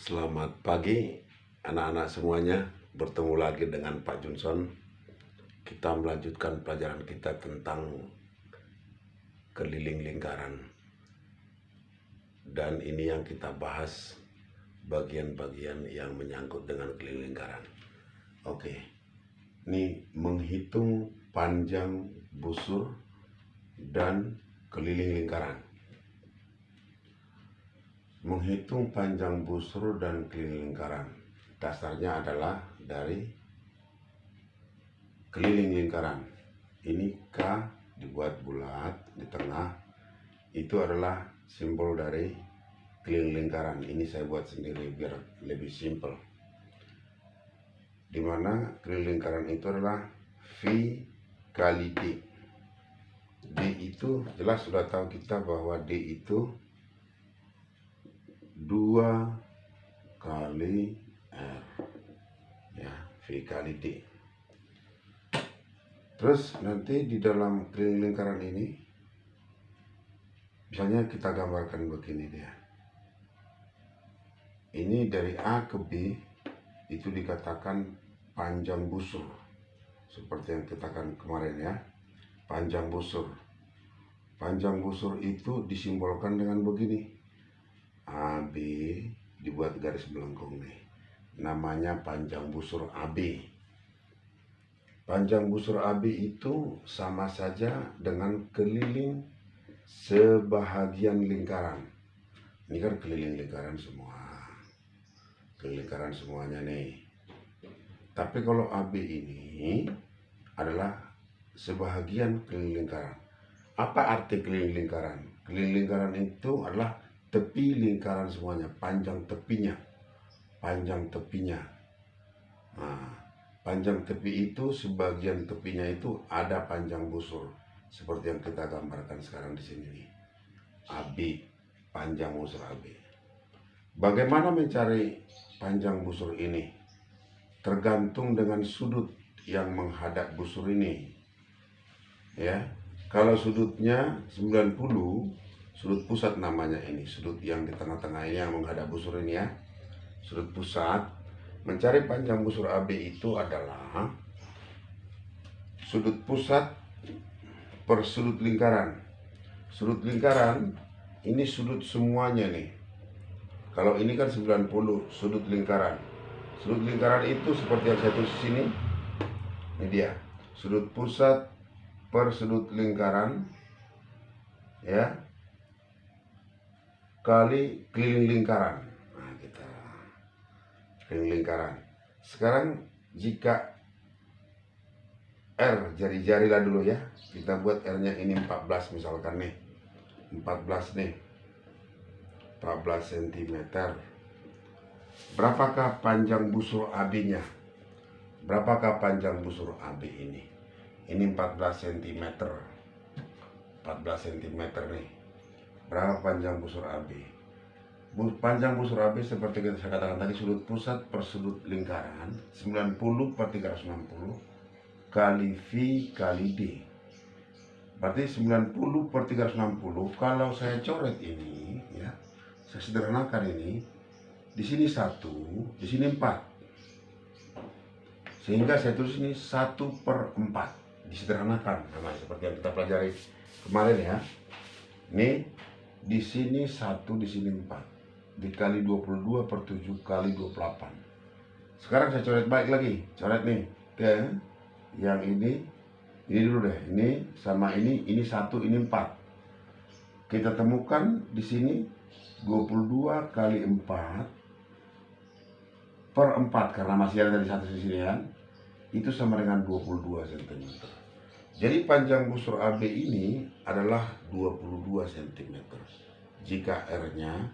Selamat pagi anak-anak semuanya. Bertemu lagi dengan Pak Johnson. Kita melanjutkan pelajaran kita tentang keliling lingkaran. Dan ini yang kita bahas, bagian-bagian yang menyangkut dengan keliling lingkaran. Oke. Ini menghitung panjang busur dan keliling lingkaran. Menghitung panjang busur dan keliling lingkaran, dasarnya adalah dari keliling lingkaran. Ini K dibuat bulat di tengah, itu adalah simbol dari keliling lingkaran. Ini saya buat sendiri biar lebih simpel. Dimana keliling lingkaran itu adalah V kali D. D itu jelas sudah tahu kita bahwa D itu 2 kali R, ya, V kali D. Terus nanti di dalam keliling lingkaran ini, misalnya kita gambarkan begini dia. Ini dari A ke B itu dikatakan panjang busur, seperti yang kita katakan kemarin ya, panjang busur. Panjang busur itu disimbolkan dengan begini. AB dibuat garis melengkung nih, namanya panjang busur AB. Panjang busur AB itu sama saja dengan keliling sebahagian lingkaran. Ini kan keliling lingkaran semua, keliling lingkaran semuanya nih. Tapi kalau AB ini adalah sebahagian keliling lingkaran. Apa arti keliling lingkaran? Keliling lingkaran itu adalah tepi lingkaran semuanya, panjang tepinya, panjang tepinya. Nah, panjang tepi itu, sebagian tepinya itu ada panjang busur, seperti yang kita gambarkan sekarang di sini nih. AB, panjang busur AB. Bagaimana mencari panjang busur ini? Tergantung dengan sudut yang menghadap busur ini. Ya, kalau sudutnya 90, sudut pusat namanya ini, sudut yang di tengah-tengah ini yang menghadap busur ini ya, sudut pusat. Mencari panjang busur AB itu adalah sudut pusat per sudut lingkaran. Sudut lingkaran ini sudut semuanya nih. Kalau ini kan 90 sudut lingkaran. Sudut lingkaran itu seperti yang saya tulis di sini. Ini dia, sudut pusat per sudut lingkaran ya, kali keliling lingkaran. Nah, kita keliling lingkaran. Sekarang jika R, jari-jari lah dulu ya, kita buat R-nya ini 14 misalkan nih, 14 nih, 14 cm. Berapakah panjang busur AB-nya? Berapakah panjang busur AB ini? Ini 14 cm. 14 cm nih. Berapa panjang busur AB? Panjang busur AB seperti yang saya katakan tadi, sudut pusat per sudut lingkaran 90 per 360 kali V kali D. Berarti 90 per 360. Kalau saya coret ini ya, saya sederhanakan ini, di sini 1, di sini 4. Sehingga saya tulis ini 1/4. Disederhanakan namanya, seperti yang kita pelajari kemarin ya. Ini di sini 1, di sini 4. Dikali 22 per 7 kali 28. Sekarang saya coret baik lagi. Coret nih ke yang ini dulu deh. Ini sama ini 1, ini 4. Kita temukan di sini 22 kali 4 per 4, karena masih ada dari 1 di sini kan. Itu sama dengan 22 cm. Jadi panjang busur AB ini adalah 22 cm. Jika R-nya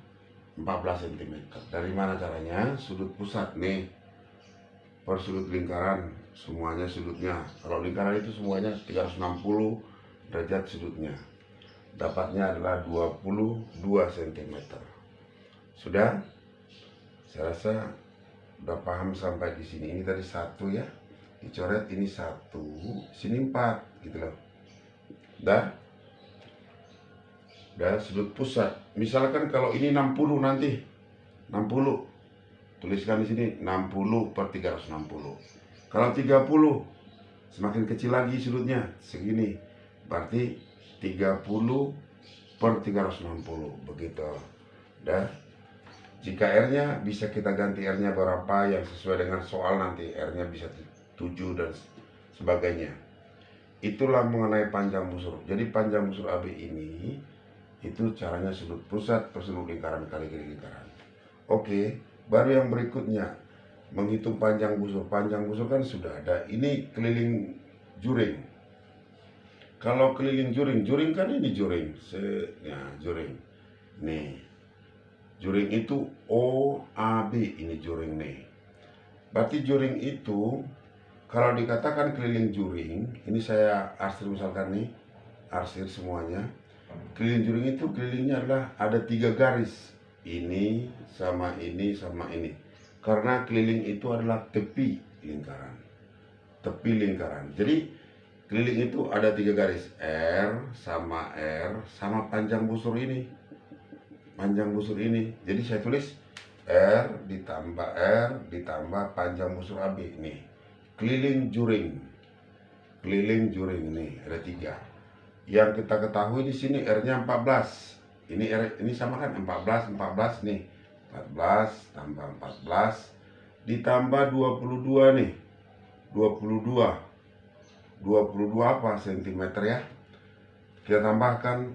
14 cm. Dari mana caranya? Sudut pusat nih per sudut lingkaran, semuanya sudutnya. Kalau lingkaran itu semuanya 360 derajat sudutnya. Dapatnya adalah 22 cm. Sudah? Saya rasa udah paham sampai di sini. Ini tadi 1 ya. Dicoret ini 1, sini 4 gitu loh. Udah sudut pusat. Misalkan kalau ini 60 nanti 60 tuliskan di sini 60 per 360. Kalau 30 semakin kecil lagi sudutnya segini, berarti 30 per 360 begitu. Dan jika R-nya bisa kita ganti R-nya berapa yang sesuai dengan soal, nanti R-nya bisa 7 dan sebagainya. Itulah mengenai panjang busur. Jadi panjang busur AB ini itu caranya sudut pusat per sudut lingkaran kali lingkaran. Oke, baru yang berikutnya menghitung panjang busur. Panjang busur kan sudah ada. Ini keliling juring. Kalau keliling juring kan ini juring. Juring. Nih. Juring itu OAB, ini juring nih. Berarti juring itu kalau dikatakan keliling juring, ini saya arsir misalkan nih, arsir semuanya. Keliling juring itu kelilingnya adalah ada 3 garis. Ini sama ini sama ini. Karena keliling itu adalah tepi lingkaran. Tepi lingkaran. Jadi keliling itu ada 3 garis. R sama panjang busur ini. Panjang busur ini. Jadi saya tulis R ditambah panjang busur AB nih. Keliling juring. Keliling juring nih ada 3. Yang kita ketahui di sini R-nya 14. Ini sama kan 14 nih. 14 tambah 14 ditambah 22 nih. 22 apa sentimeter ya? Kita tambahkan,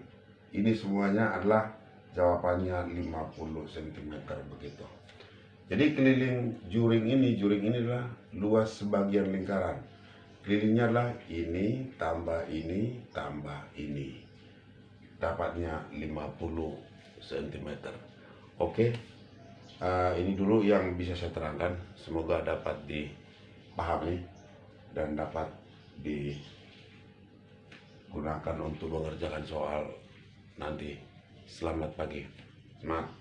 ini semuanya adalah jawabannya 50 cm begitu. Jadi keliling juring ini adalah luas sebagian lingkaran. Kelilingnya adalah ini tambah ini tambah ini. Dapatnya 50 cm. Oke. Ini dulu yang bisa saya terangkan. Semoga dapat dipahami dan dapat digunakan untuk mengerjakan soal nanti. Selamat pagi. Semangat.